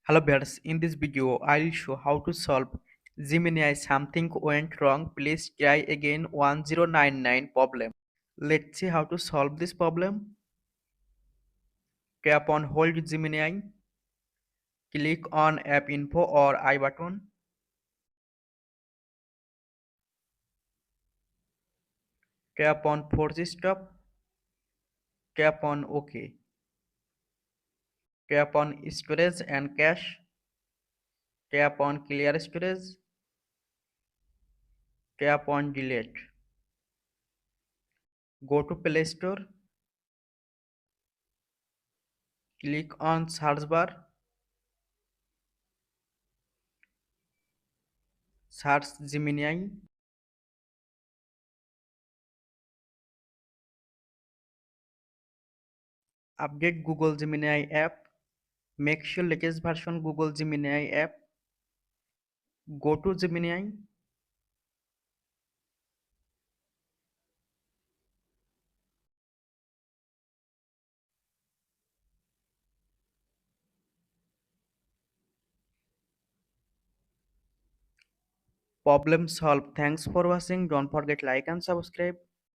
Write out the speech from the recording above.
Hello bears, in this video I'll show how to solve Gemini something went wrong, please try again 1099 problem. Let's see how to solve this problem. Tap on hold Gemini, click on app info or I button, tap on force stop, tap on OK, tap on storage and cache, tap on clear storage, tap on delete. Go to Play Store, click on search bar, search Gemini, update Google Gemini app, make sure latest version Google Gemini app, go to Gemini, problem solved. Thanks for watching, don't forget like and subscribe.